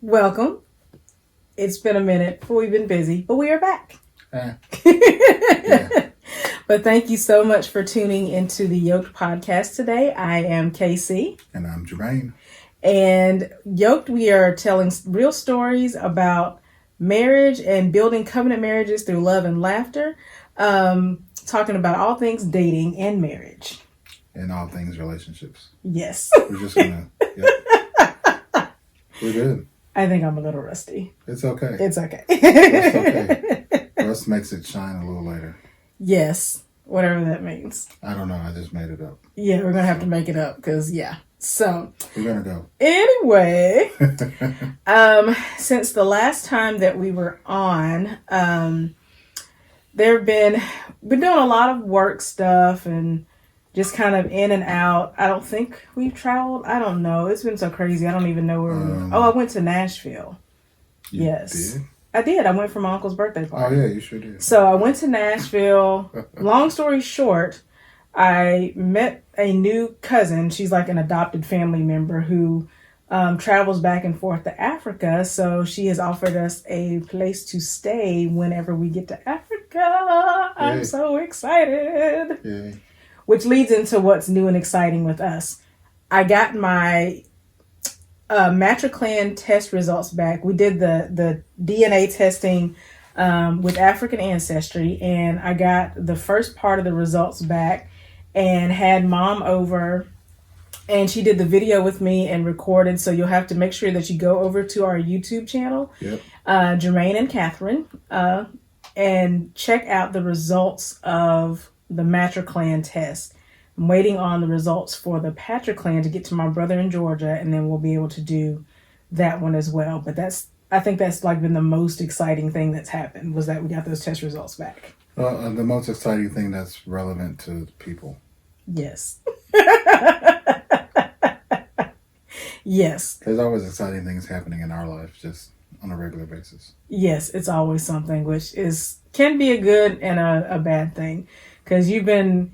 Welcome. It's been a minute. We've been busy, but we are back. Yeah. But thank you so much for tuning into the Yoked podcast today. I am Casey. And I'm Jermaine. And Yoked, we are telling real stories about marriage and building covenant marriages through love and laughter. Talking about all things dating and marriage. And all things relationships. Yes. We're just gonna, yep. We're good. I think I'm a little rusty. It's okay. It's okay. It's okay. Rust makes it shine a little later. Yes. Whatever that means. I don't know. I just made it up. Yeah, we're going to have to make it up because, yeah. So, we're going to go. Anyway, since the last time that we were on, we've been doing a lot of work stuff and just kind of in and out. I don't think we've traveled. I don't know. It's been so crazy. I don't even know where we were. I went to Nashville. Yes. Did? I did. I went for my uncle's birthday party. Oh, yeah, you sure did. So I went to Nashville. Long story short, I met a new cousin. She's like an adopted family member who travels back and forth to Africa. So she has offered us a place to stay whenever we get to Africa. I'm Yay. so excited. Yay. Which leads into what's new and exciting with us. I got my Matriclan test results back. We did the DNA testing with African ancestry, and I got the first part of the results back and had mom over, and she did the video with me and recorded. So you'll have to make sure that you go over to our YouTube channel, Yep. Jermaine and Catherine, and check out the results of the Matriclan test. I'm waiting on the results for the Patriclan to get to my brother in Georgia, and then we'll be able to do that one as well. But I think that's like been the most exciting thing that's happened, was that we got those test results back. The most exciting thing that's relevant to people. Yes. Yes. There's always exciting things happening in our life, just on a regular basis. Yes, it's always something, which can be a good and a bad thing, because you've been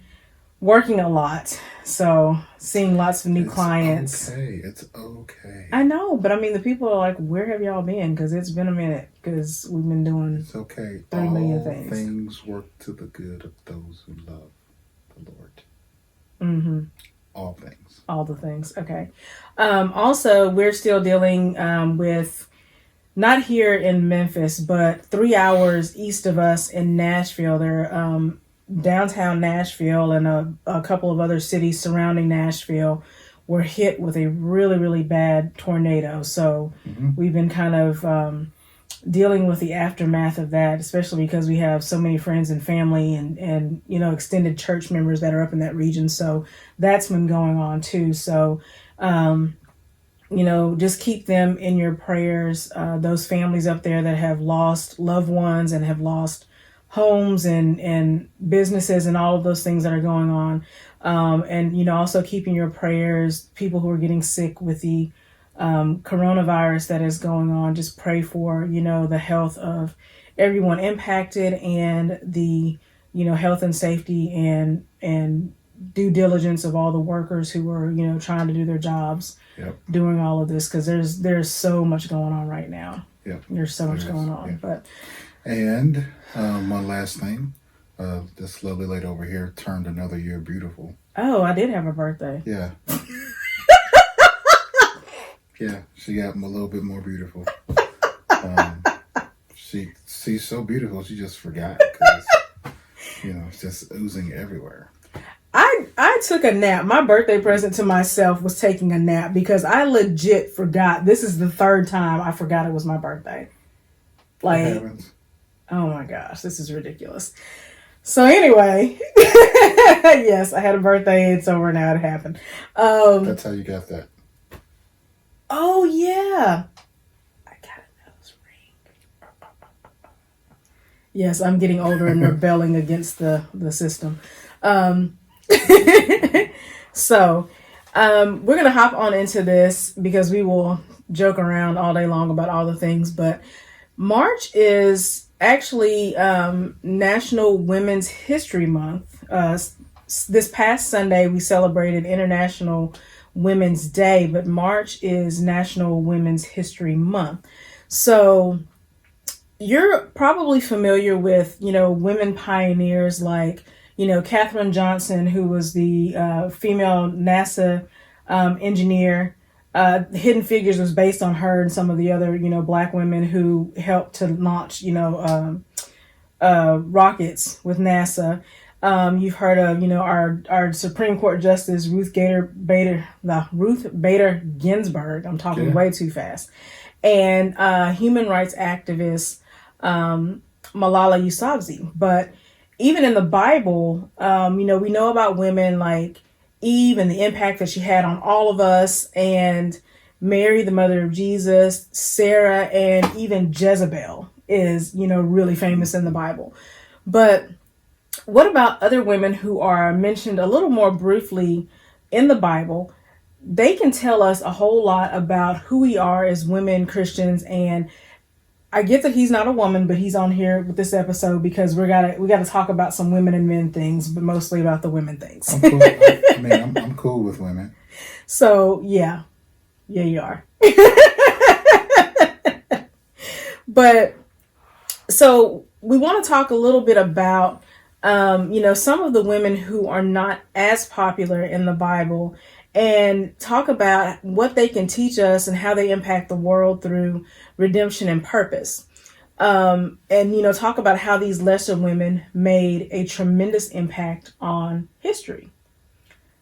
working a lot, so seeing lots of new clients. It's okay. I know, but I mean, the people are like, where have y'all been? Because it's been a minute, because we've been doing It's okay. 3 million All things. things work to the good of those who love the Lord. Mm-hmm. All things. All the things. Okay. Also, we're still dealing with, not here in Memphis, but 3 hours east of us in Nashville. They're downtown Nashville and a couple of other cities surrounding Nashville were hit with a really, really bad tornado. So we've been kind of dealing with the aftermath of that, especially because we have so many friends and family and extended church members that are up in that region. So that's been going on too. So, just keep them in your prayers. Those families up there that have lost loved ones and have lost homes and businesses and all of those things that are going on. And also keeping your prayers, people who are getting sick with the coronavirus that is going on. Just pray for, the health of everyone impacted and the, health and safety and due diligence of all the workers who are, trying to do their jobs. Yep. Doing all of this, because there's so much going on right now. Yep. There's so much going on. Yep. But And one last thing, this lovely lady over here turned another year beautiful. oh, I did have a birthday. Yeah. Yeah, she got a little bit more beautiful. She's so beautiful, she just forgot because, it's just oozing everywhere. I took a nap. My birthday present to myself was taking a nap, because I legit forgot. This is the third time I forgot it was my birthday. Like, It happens. oh my gosh, this is ridiculous. So anyway, yes, I had a birthday. It's over now. It happened. That's how you got that. Oh yeah, I got a nose ring. Yes, I'm getting older and rebelling against the system. So, we're going to hop on into this, because we will joke around all day long about all the things, but March is actually National Women's History Month. This past Sunday, we celebrated International Women's Day, but March is National Women's History Month. So you're probably familiar with, women pioneers like, Katherine Johnson, who was the female NASA engineer. Hidden Figures was based on her and some of the other, black women who helped to launch, rockets with NASA. You've heard of, our Supreme Court Justice Ruth Bader Ginsburg. I'm talking way too fast. And human rights activist Malala Yousafzai. But even in the Bible, we know about women like Eve and the impact that she had on all of us, and Mary, the mother of Jesus, Sarah, and even Jezebel is, really famous in the Bible. But what about other women who are mentioned a little more briefly in the Bible? They can tell us a whole lot about who we are as women Christians. And I get that he's not a woman, but he's on here with this episode because we gotta talk about some women and men things, but mostly about the women things. I'm cool. I'm cool with women. So yeah, you are. But so we want to talk a little bit about some of the women who are not as popular in the Bible, and talk about what they can teach us and how they impact the world through redemption and purpose. And, talk about how these lesser women made a tremendous impact on history.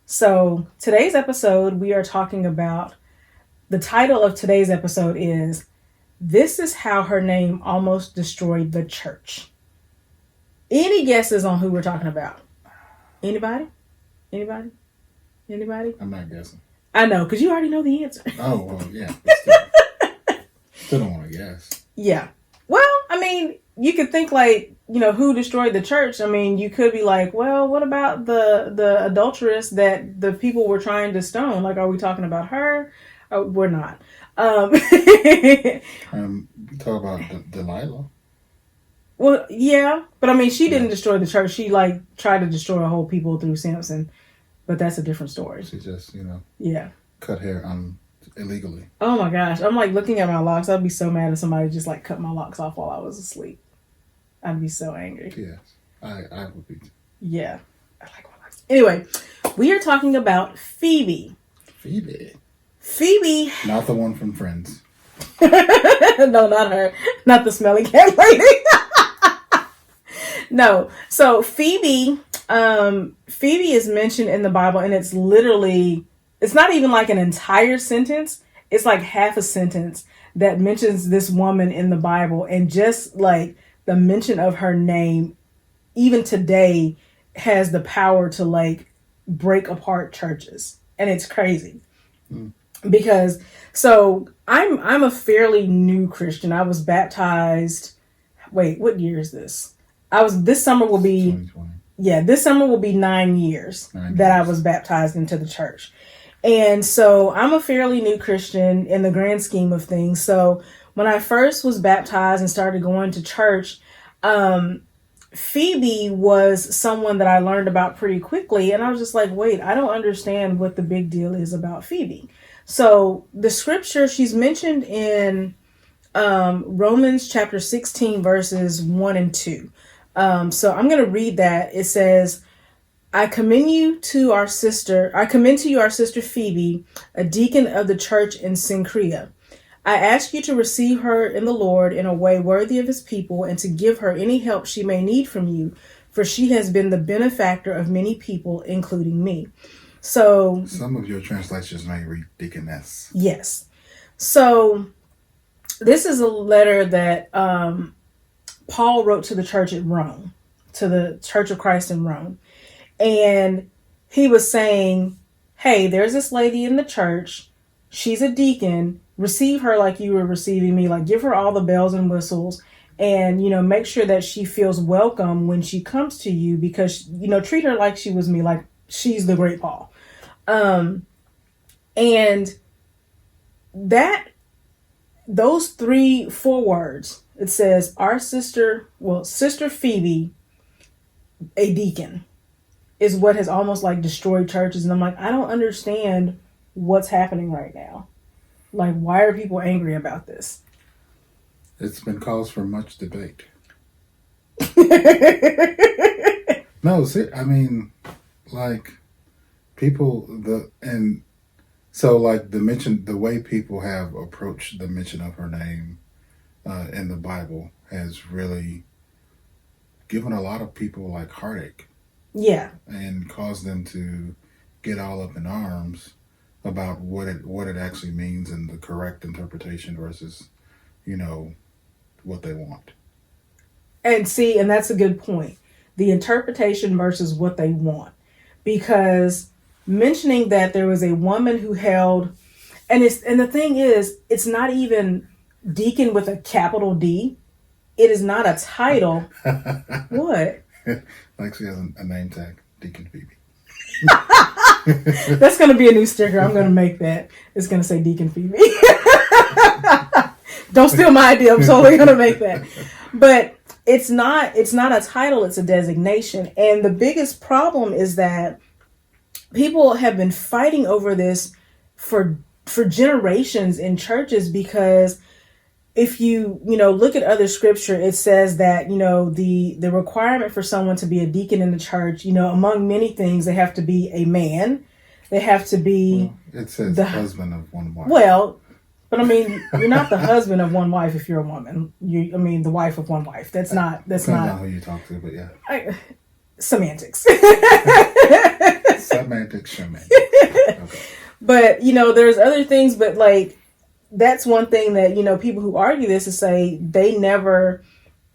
So today's episode, we are talking about, the title of today's episode is, This is How Her Name Almost Destroyed the Church. Any guesses on who we're talking about? Anybody? I'm not guessing. I know, because you already know the answer. Oh, well, yeah. Still don't want to guess. Yeah. Well, you could think like, who destroyed the church? You could be like, well, what about the adulteress that the people were trying to stone? Like, are we talking about her? We're not. We talk about Delilah. Well, yeah, but she didn't destroy the church. She tried to destroy a whole people through Samson, but that's a different story. She just, cut hair illegally. Oh my gosh, I'm looking at my locks. I'd be so mad if somebody just cut my locks off while I was asleep. I'd be so angry. Yes, I would be. Yeah, I like my locks. Anyway, we are talking about Phoebe. Phoebe. Not the one from Friends. No, not her. Not the smelly cat lady. No. So Phoebe is mentioned in the Bible, and it's not even like an entire sentence. It's like half a sentence that mentions this woman in the Bible, and just like the mention of her name, even today, has the power to break apart churches. And it's crazy. Because I'm a fairly new Christian. I was baptized. Wait, what year is this? This summer will be 2020. Yeah, this summer will be 9 years that I was baptized into the church. And so I'm a fairly new Christian in the grand scheme of things. So when I first was baptized and started going to church, Phoebe was someone that I learned about pretty quickly. And I was just like, wait, I don't understand what the big deal is about Phoebe. So the scripture, she's mentioned in Romans chapter 16, verses 1 and 2. So I'm going to read that. It says, I commend to you our sister Phoebe, a deacon of the church in Cenchrea. I ask you to receive her in the Lord in a way worthy of his people, and to give her any help she may need from you, for she has been the benefactor of many people, including me. So some of your translations may read deaconess. Yes. So this is a letter that Paul wrote to the church at Rome, to the Church of Christ in Rome. And he was saying, hey, there's this lady in the church. She's a deacon. Receive her like you were receiving me. Give her all the bells and whistles, and, make sure that she feels welcome when she comes to you, because, treat her like she was me, like she's the great Paul. And those 4 words, it says, our sister Phoebe, a deacon, is what has almost destroyed churches. And I'm like, I don't understand what's happening right now. Like, why are people angry about this? It's been cause for much debate. No, see, I mean, like people the and so like the way people have approached the mention of her name in the Bible has really given a lot of people like heartache Yeah. and caused them to get all up in arms about what it actually means and the correct interpretation versus you know what they want. And see, and that's a good point. The interpretation versus what they want. Because mentioning that there was a woman who held, and the thing is, it's not even deacon with a capital D. It is not a title. What? Like she has a name tag, Deacon Phoebe. That's going to be a new sticker. I'm going to make that. It's going to say Deacon Phoebe. Don't steal my idea. I'm totally going to make that. But it's not a title, it's a designation. And the biggest problem is that people have been fighting over this for generations in churches, because if you look at other scripture, it says that the requirement for someone to be a deacon in the church, among many things, they have to be a man, they have to be it says the husband of one wife. Well, but I mean, you're not the husband of one wife if you're a woman. The wife of one wife. That's not Depends on who you talk to, but yeah. Semantics. Semantics, okay. But there's other things, but like that's one thing that people who argue this is say they never.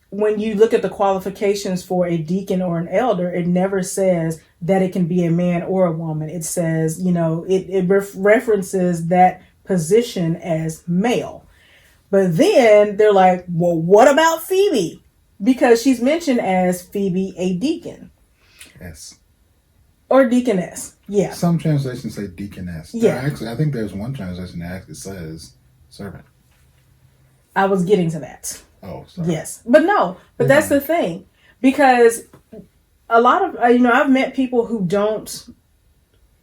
When you look at the qualifications for a deacon or an elder, it never says that it can be a man or a woman. It says it references that position as male. But then they're like, well, what about Phoebe? Because she's mentioned as Phoebe, a deacon. Yes. Or deaconess. Yeah. Some translations say deaconess. Yeah. Actually, I think there's one translation that actually says servant. I was getting to that. Oh, sorry. Yes. But no, but that's the thing. Because a lot of, I've met people who don't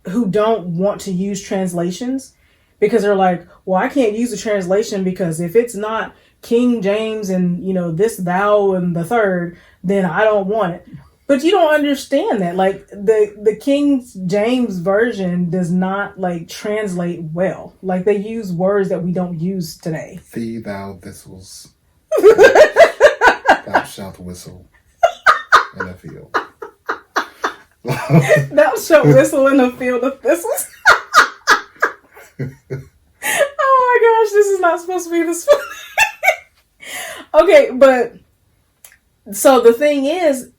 want to use translations, because they're like, well, I can't use the translation because if it's not King James and, this thou and the third, then I don't want it. But you don't understand that. Like the King James version does not like translate well. Like they use words that we don't use today. Thee, thou, thistles. Thou shalt whistle in a field. Thou shalt whistle in a field of thistles. Oh my gosh, this is not supposed to be this funny. Okay, but so the thing is,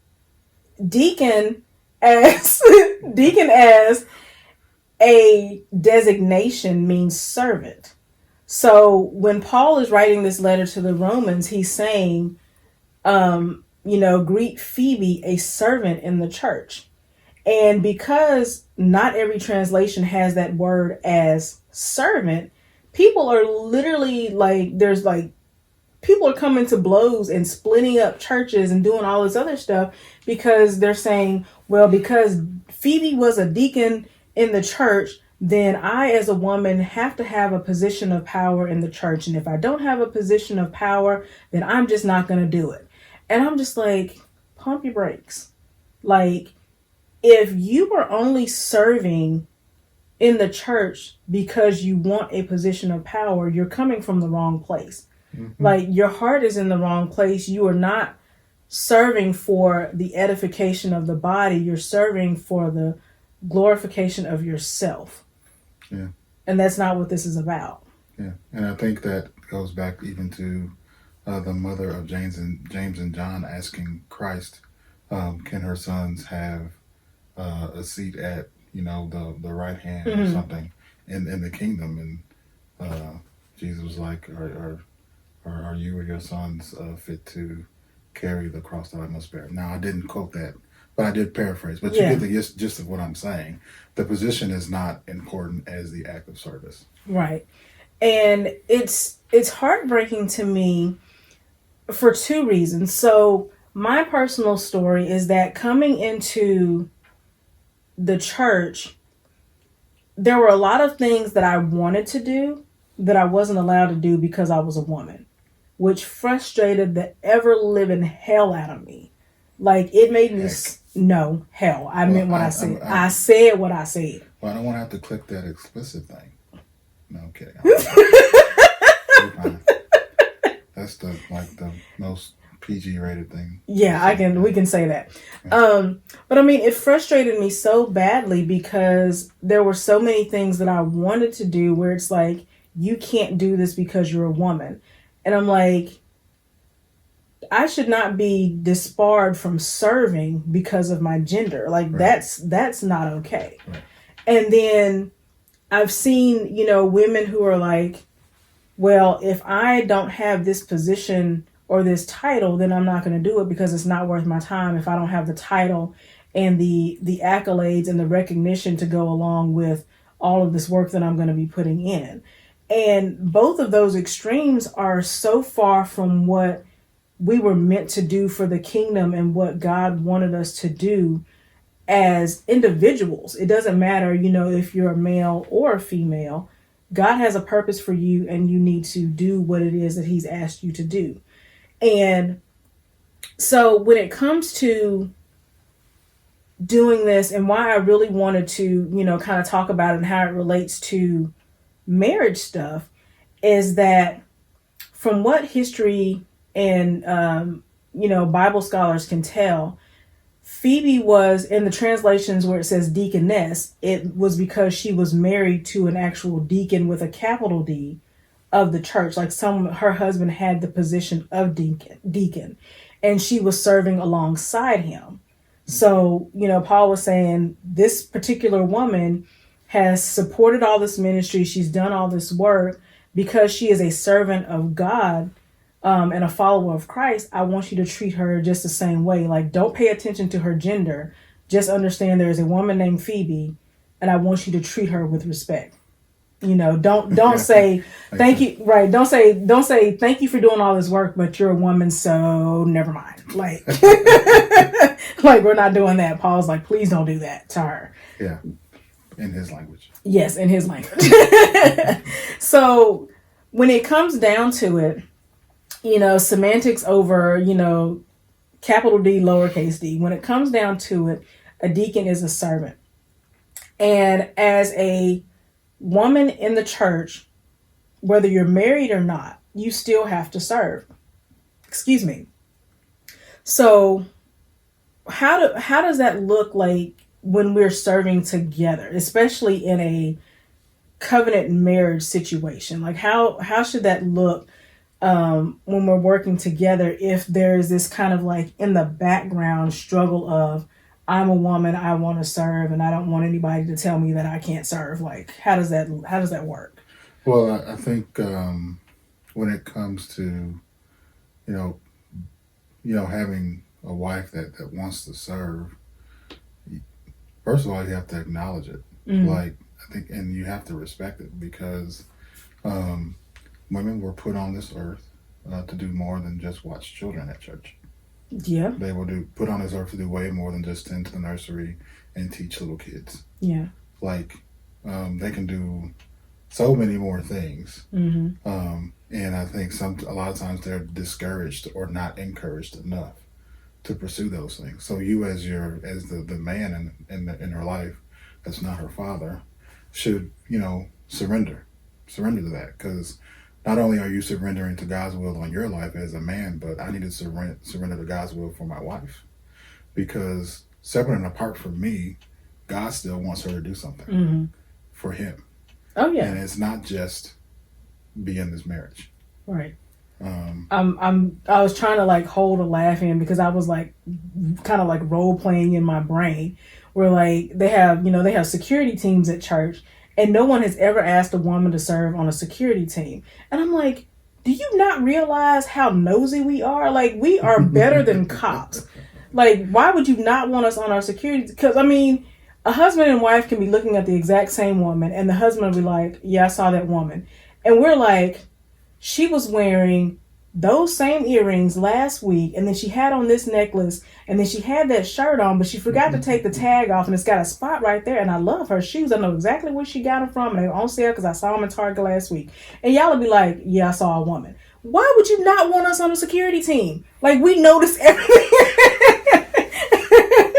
deacon as a designation means servant. So when Paul is writing this letter to the Romans, he's saying, greet Phoebe, a servant in the church. And because not every translation has that word as servant, people are literally people are coming to blows and splitting up churches and doing all this other stuff because they're saying, well, because Phoebe was a deacon in the church, then I as a woman have to have a position of power in the church. And if I don't have a position of power, then I'm just not going to do it. And I'm just like, pump your brakes. Like, if you are only serving in the church because you want a position of power, you're coming from the wrong place. Mm-hmm. Like, your heart is in the wrong place. You are not serving for the edification of the body. You're serving for the glorification of yourself. Yeah. And that's not what this is about. Yeah. And I think that goes back even to the mother of James and John asking Christ, can her sons have a seat at the right hand mm-hmm. or something in the kingdom? And Jesus was like, are you or your sons fit to carry the cross that I must bear? Now, I didn't quote that, but I did paraphrase. But you get the gist of what I'm saying. The position is not important as the act of service. Right. And it's heartbreaking to me for two reasons. So my personal story is that coming into the church, there were a lot of things that I wanted to do that I wasn't allowed to do because I was a woman, which frustrated the ever living hell out of me. Like, it made me no hell. I meant what I said. I said what I said. Well, I don't want to have to click that explicit thing. No, I'm kidding. That's the most PG rated thing. Yeah, we can say that. But I mean, it frustrated me so badly because there were so many things that I wanted to do where it's like, you can't do this because you're a woman. And I'm like, I should not be disbarred from serving because of my gender. Like, right. That's not okay. Right. And then I've seen, women who are like, well, if I don't have this position or this title, then I'm not going to do it because it's not worth my time if I don't have the title and the accolades and the recognition to go along with all of this work that I'm going to be putting in. And both of those extremes are so far from what we were meant to do for the kingdom and what God wanted us to do as individuals. It doesn't matter, if you're a male or a female. God has a purpose for you and you need to do what it is that he's asked you to do. And so when it comes to doing this and why I really wanted to, kind of talk about it and how it relates to marriage stuff is that from what history and, Bible scholars can tell, Phoebe was, in the translations where it says deaconess, it was because she was married to an actual deacon with a capital D of the church. Like her husband had the position of deacon, and she was serving alongside him. So, Paul was saying this particular woman has supported all this ministry. She's done all this work because she is a servant of God. And a follower of Christ. I want you to treat her just the same way. Like, don't pay attention to her gender. Just understand there is a woman named Phoebe, and I want you to treat her with respect. Don't say thank you. Right? Don't say thank you for doing all this work, but you're a woman, so never mind. Like, like we're not doing that. Paul's like, please don't do that to her. Yeah, in his language. Yes, in his language. So when it comes down to it. Semantics over, capital D, lowercase d. When it comes down to it, a deacon is a servant. And as a woman in the church, whether you're married or not, you still have to serve. Excuse me. So how does that look like when we're serving together, especially in a covenant marriage situation? Like how should that look when we're working together, if there's this kind of like in the background struggle of I'm a woman, I want to serve, and I don't want anybody to tell me that I can't serve. Like, how does that work? Well, I think when it comes to having a wife that wants to serve, first of all, you have to acknowledge it. Mm-hmm. Like, I think, and you have to respect it because women were put on this earth to do more than just watch children at church. Yeah. They were put on this earth to do way more than just tend to the nursery and teach little kids. Yeah. Like, they can do so many more things. Mm-hmm. And I think a lot of times they're discouraged or not encouraged enough to pursue those things. So you as the man in her life that's not her father should, surrender to that, because not only are you surrendering to God's will on your life as a man, but I need to surrender to God's will for my wife, because separate and apart from me, God still wants her to do something for him. Oh yeah. And it's not just be in this marriage. Right. I was trying to like hold a laugh in because I was like kind of like role playing in my brain where like they have security teams at church. And no one has ever asked a woman to serve on a security team. And I'm like, do you not realize how nosy we are? Like, we are better than cops. Like, why would you not want us on our security? Because, I mean, a husband and wife can be looking at the exact same woman. And the husband will be like, yeah, I saw that woman. And we're like, she was wearing those same earrings last week, and then she had on this necklace, and then she had that shirt on, but she forgot to take the tag off, and it's got a spot right there. And I love her shoes. I know exactly where she got them from, and they were on sale because I saw them in Target last week. And y'all would be like, yeah, I saw a woman. Why would you not want us on the security team? Like, we notice everything.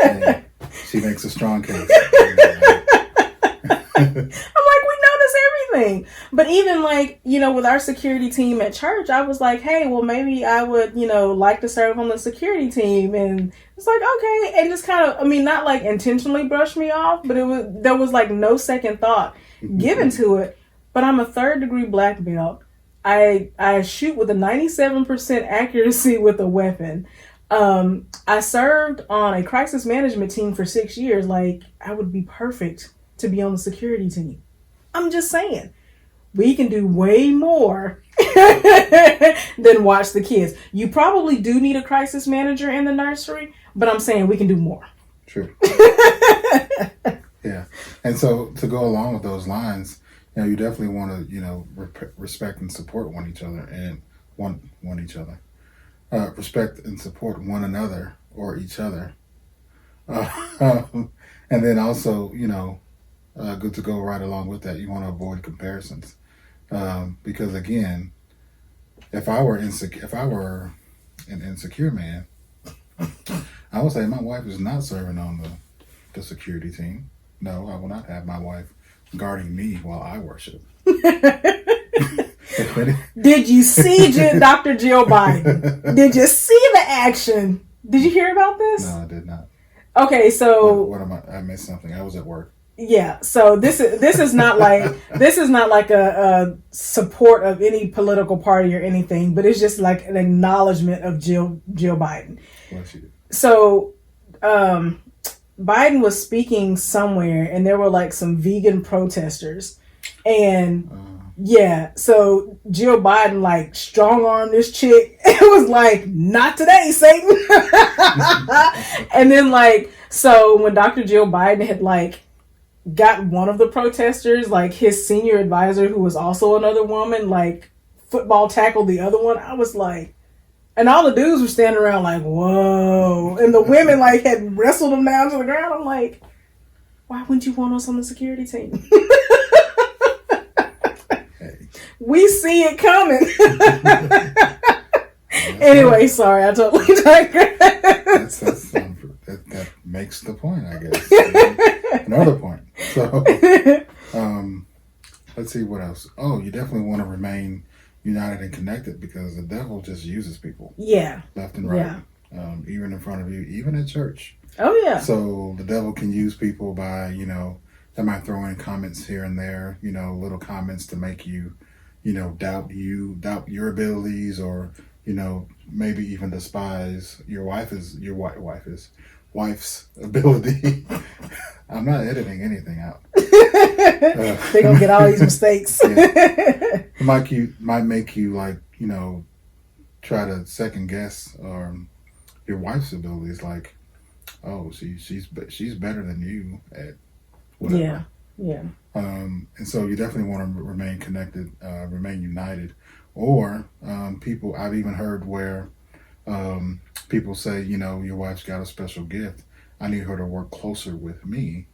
Yeah, she makes a strong case. I'm like, we notice everything. But even like, with our security team at church, I was like, hey, well, maybe I would, like to serve on the security team. And it's like, okay. And just kind of, not like intentionally brush me off, but there was like no second thought given to it. But I'm a 3rd-degree black belt. I shoot with a 97% accuracy with a weapon. I served on a crisis management team for 6 years. Like, I would be perfect to be on the security team. I'm just saying, we can do way more than watch the kids. You probably do need a crisis manager in the nursery, but I'm saying we can do more. True. Yeah. And so to go along with those lines, you definitely want to, respect and support one each other and one each other. Respect and support one another or each other. And then also, good to go right along with that. You want to avoid comparisons. Because again, if I were an insecure man, I would say my wife is not serving on the security team. No, I will not have my wife guarding me while I worship. Did you see Dr. Jill Biden? Did you see the action? Did you hear about this? No, I did not. Okay, so what am I missed something. I was at work. Yeah, so this is not like a support of any political party or anything, but it's just like an acknowledgement of Jill Biden. Bless you. So, Biden was speaking somewhere, and there were like some vegan protesters, and yeah, so Jill Biden like strong armed this chick. It was like, not today, Satan. And then so when Dr. Jill Biden had got one of the protesters, like his senior advisor, who was also another woman, football tackled the other one. I was like, and all the dudes were standing around like, whoa. And the women had wrestled them down to the ground. I'm like, why wouldn't you want us on the security team? Hey. We see it coming. Anyway, sorry, I totally digressed. That makes the point, I guess. Another point. So, let's see what else. Oh, you definitely want to remain united and connected because the devil just uses people. Yeah. Left and right. Yeah. Even in front of you, even at church. Oh, yeah. So the devil can use people by, they might throw in comments here and there, little comments to make you, doubt your abilities or, maybe even despise your wife's ability. I'm not editing anything out. They're gonna get all these mistakes. Yeah. It might make you try to second guess your wife's abilities. Like, oh, she's better than you at whatever. Yeah, yeah. And so you definitely want to remain connected, remain united. Or people, I've even heard where people say, your wife's got a special gift. I need her to work closer with me,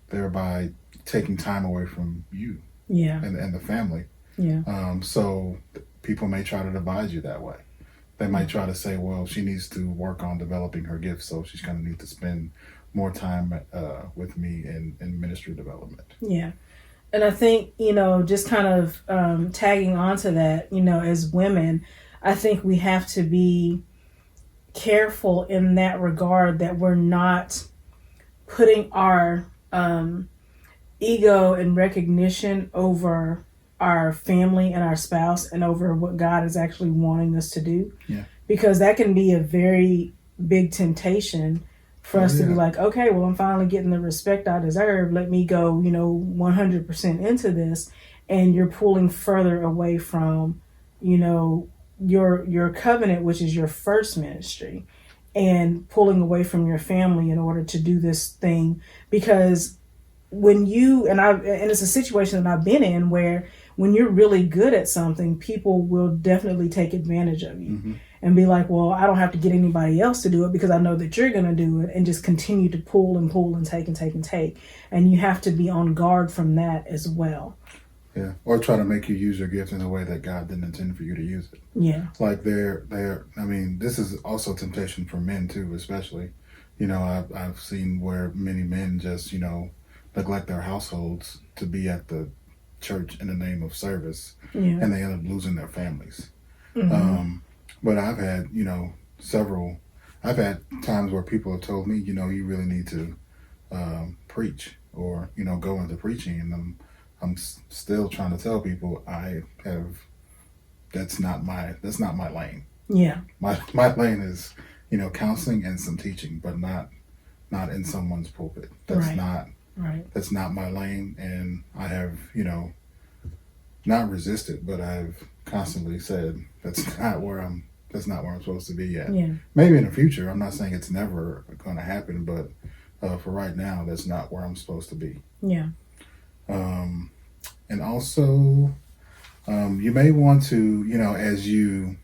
thereby taking time away from you. Yeah. And the family. Yeah. So people may try to divide you that way. They might try to say, well, she needs to work on developing her gifts, so she's going to need to spend more time with me in ministry development. Yeah. And I think, just kind of tagging onto that, as women, I think we have to be careful in that regard that we're not putting our ego and recognition over our family and our spouse and over what God is actually wanting us to do. Yeah. Because that can be a very big temptation for us to be like, okay, well, I'm finally getting the respect I deserve. Let me go, 100% into this. And you're pulling further away from, your covenant, which is your first ministry, and pulling away from your family in order to do this thing. Because when you, and it's a situation that I've been in where when you're really good at something, people will definitely take advantage of you Mm-hmm. and be like, well, I don't have to get anybody else to do it because I know that you're going to do it, and just continue to pull and pull and take and take and take. And you have to be on guard from that as well. Yeah, or try to make you use your gift in a way that God didn't intend for you to use it. Yeah. Like I mean, this is also temptation for men too, especially. You know, I've seen where many men just, you know, neglect their households to be at the church in the name of service, Yeah. and they end up losing their families. Mm-hmm. But I've had, you know, I've had times where people have told me, you know, you really need to preach, or, you know, go into preaching, and I'm still trying to tell people that's not my lane. Yeah. My lane is, you know, counseling and some teaching, but not in someone's pulpit. That's not my lane, and I have, you know, not resisted, but I've constantly said that's not where I'm supposed to be yet. Yeah. Maybe in the future. I'm not saying it's never going to happen, but for right now, that's not where I'm supposed to be. Yeah. And also, you may want to, you know, as you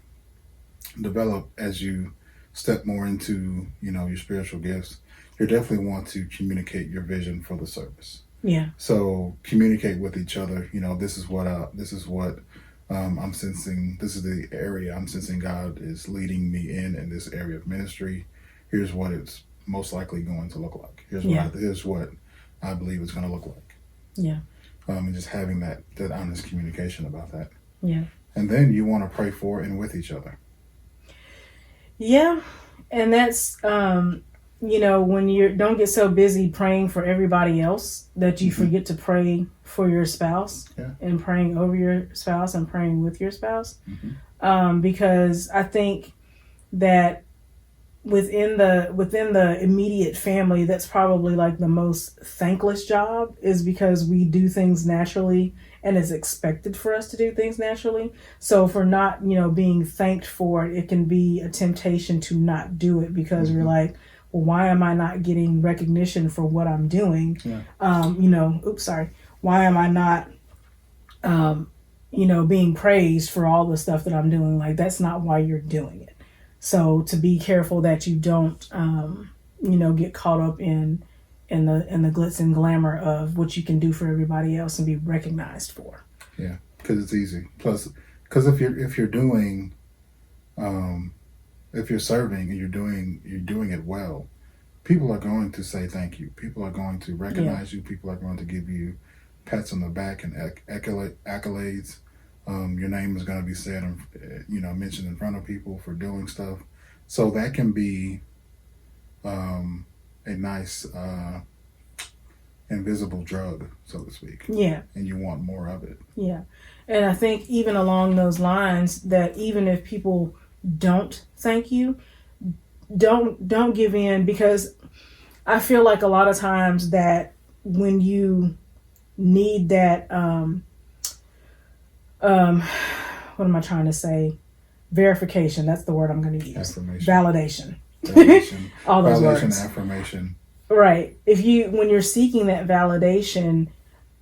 step more into, you know, your spiritual gifts, you definitely want to communicate your vision for the service. Yeah. So communicate with each other. You know, this is what I'm sensing. This is the area I'm sensing God is leading me in this area of ministry. Here's what it's most likely going to look like. Here's what I believe it's going to look like. Yeah. And just having that honest communication about that. Yeah. And then you want to pray for and with each other. Yeah. And that's, you know, when you don't get so busy praying for everybody else that you forget to pray for your spouse, and praying over your spouse and praying with your spouse. Because I think that within the immediate family, that's probably like the most thankless job, is because we do things naturally and it's expected for us to do things naturally. So if we're not, you know, being thanked for it, it can be a temptation to not do it because we're like, well, why am I not getting recognition for what I'm doing? You know, why am I not, you know, being praised for all the stuff that I'm doing? Like, that's not why you're doing it. So to be careful that you don't, you know, get caught up in the glitz and glamour of what you can do for everybody else and be recognized for. Yeah, because it's easy. Plus, because if you're doing, if you're serving and you're doing it well, people are going to say thank you. People are going to recognize you. People are going to give you pats on the back and accolades. Your name is going to be said and, you know, mentioned in front of people for doing stuff. So that can be a nice invisible drug, so to speak. Yeah. And you want more of it. Yeah. And I think even along those lines, that even if people don't thank you, don't give in, because I feel like a lot of times that when you need that what am I trying to say? Verification. That's the word I'm going to use. Affirmation. Validation. All those validation, words. Affirmation. Right. When you're seeking that validation,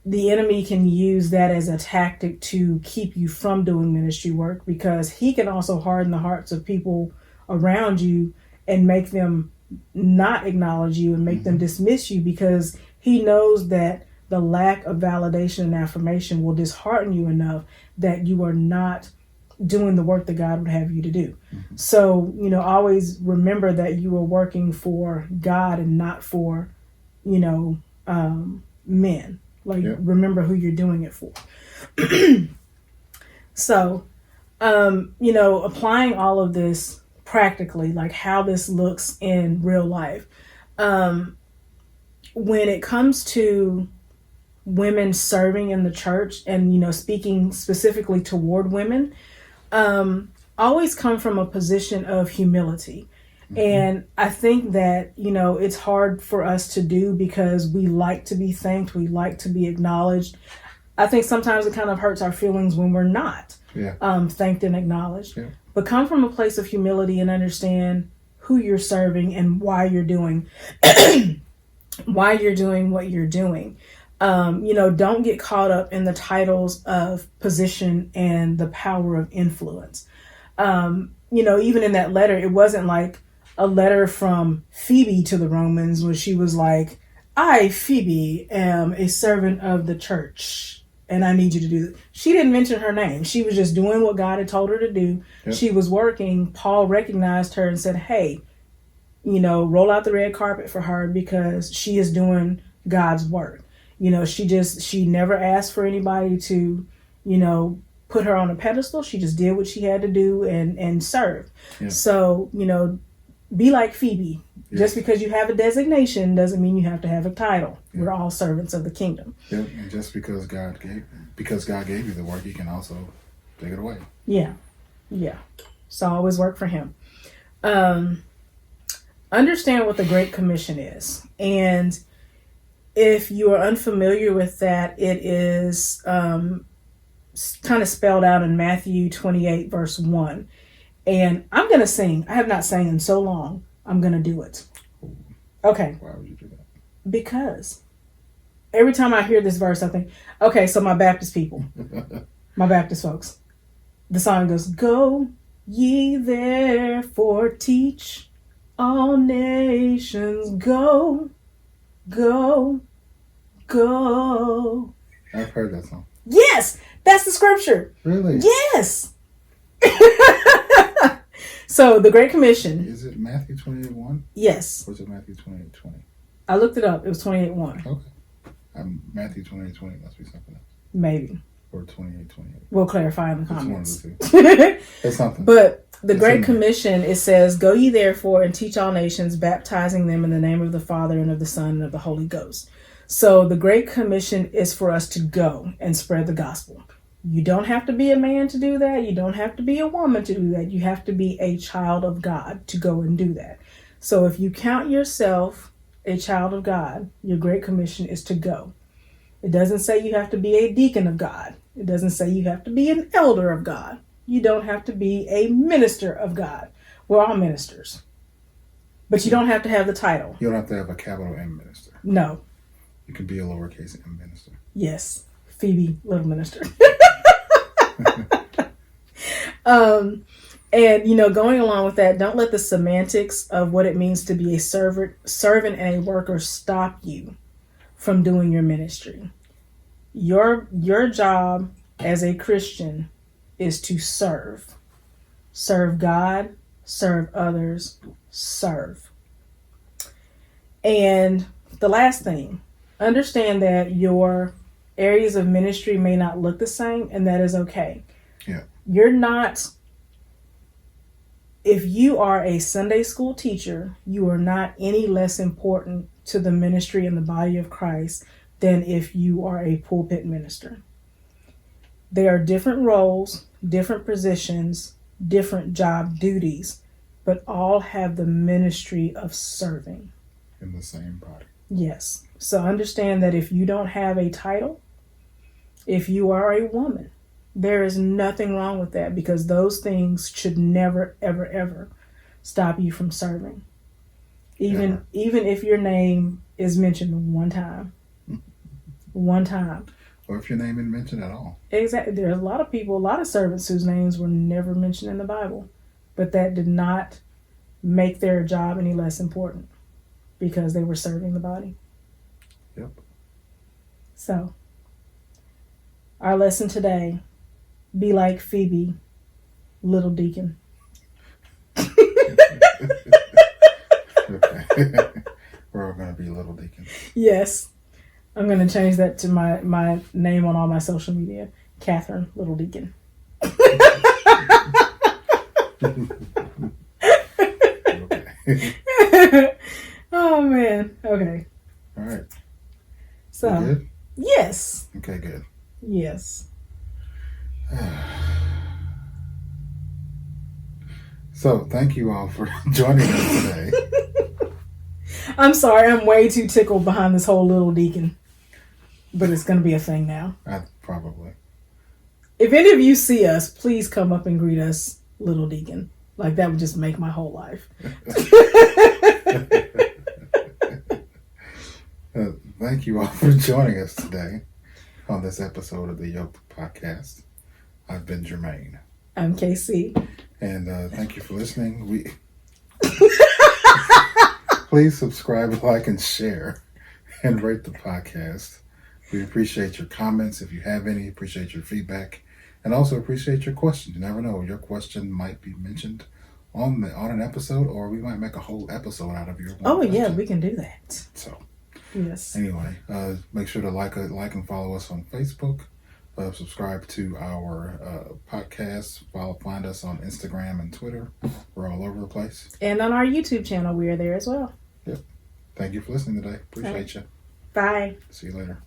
the enemy can use that as a tactic to keep you from doing ministry work, because he can also harden the hearts of people around you and make them not acknowledge you and make them dismiss you, because he knows that the lack of validation and affirmation will dishearten you enough that you are not doing the work that God would have you to do. So, you know, always remember that you are working for God and not for, you know, men. Like, remember who you're doing it for. So, you know, applying all of this practically, like how this looks in real life. When it comes to women serving in the church and, you know, speaking specifically toward women, always come from a position of humility. And I think that, you know, it's hard for us to do because we like to be thanked. We like to be acknowledged. I think sometimes it kind of hurts our feelings when we're not thanked and acknowledged. But come from a place of humility and understand who you're serving and why you're doing what you're doing. Don't get caught up in the titles of position and the power of influence. Even in that letter, it wasn't like a letter from Phoebe to the Romans where she was like, I, Phoebe, am a servant of the church and I need you to do this. She didn't mention her name. She was just doing what God had told her to do. Yep. She was working. Paul recognized her and said, hey, roll out the red carpet for her because she is doing God's work. She never asked for anybody to, put her on a pedestal. She just did what she had to do and serve. Yeah. So, be like Phoebe. Yes. Just because you have a designation doesn't mean you have to have a title. Yeah. We're all servants of the kingdom. Yeah, and just because God gave you the work, He can also take it away. Yeah. So always work for Him. Understand what the Great Commission is. And if you are unfamiliar with that, it is kind of spelled out in Matthew 28, verse 1. And I'm going to sing. I have not sang in so long. I'm going to do it. Okay. Why would you do that? Because every time I hear this verse, I think, okay, so my Baptist people, my Baptist folks, the song goes, go ye therefore teach all nations, go, go, go. I've heard that song. Yes, that's the scripture. Really? Yes. So the Great Commission. Is it Matthew 28:1? Yes. Or is it Matthew 28:20? I looked it up. It was 28:1. Okay. Matthew 28:20 must be something else. Maybe. Or 28:28. We'll clarify in the comments. It's something. But the Great Commission, it says, go ye therefore and teach all nations, baptizing them in the name of the Father and of the Son and of the Holy Ghost. So the Great Commission is for us to go and spread the gospel. You don't have to be a man to do that. You don't have to be a woman to do that. You have to be a child of God to go and do that. So if you count yourself a child of God, your Great Commission is to go. It doesn't say you have to be a deacon of God. It doesn't say you have to be an elder of God. You don't have to be a minister of God. We're all ministers. But you don't have to have the title. You don't have to have a capital M minister. No. You can be a lowercase m minister. Yes. Phoebe, little minister. And, going along with that, don't let the semantics of what it means to be a servant and a worker stop you from doing your ministry. Your job as a Christian is to serve. Serve God, serve others, serve. And the last thing, understand that your areas of ministry may not look the same, and that is okay. Yeah. You're not, if you are a Sunday school teacher, you are not any less important to the ministry and the body of Christ than if you are a pulpit minister. There are different roles, different positions, different job duties, but all have the ministry of serving. In the same body. Yes. So understand that if you don't have a title, if you are a woman, there is nothing wrong with that, because those things should never, ever, ever stop you from serving. Even if your name is mentioned one time. One time. Or if your name isn't mentioned at all. Exactly. There's a lot of people, a lot of servants whose names were never mentioned in the Bible, but that did not make their job any less important because they were serving the body. Yep. So, our lesson today, be like Phoebe, little deacon. Okay. We're all going to be little deacons. Yes. I'm going to change that to my name on all my social media. Catherine, little deacon. Oh, man. Okay. All right. So, good? Yes. Okay, good. Yes. So, thank you all for joining us today. I'm sorry, I'm way too tickled behind this whole little deacon. But it's going to be a thing now. Probably. If any of you see us, please come up and greet us, little deacon. Like, that would just make my whole life. thank you all for joining us today on this episode of the Yoke Podcast. I've been Jermaine. I'm KC. And thank you for listening. Please subscribe, like, and share, and rate the podcast. We appreciate your comments if you have any. Appreciate your feedback, and also appreciate your questions. You never know, your question might be mentioned on an episode, or we might make a whole episode out of your one question. Yeah, we can do that. So, yes. Anyway, make sure to like and follow us on Facebook. Subscribe to our podcast. Find us on Instagram and Twitter. We're all over the place. And on our YouTube channel, we are there as well. Yep. Thank you for listening today. Appreciate you. Bye. See you later.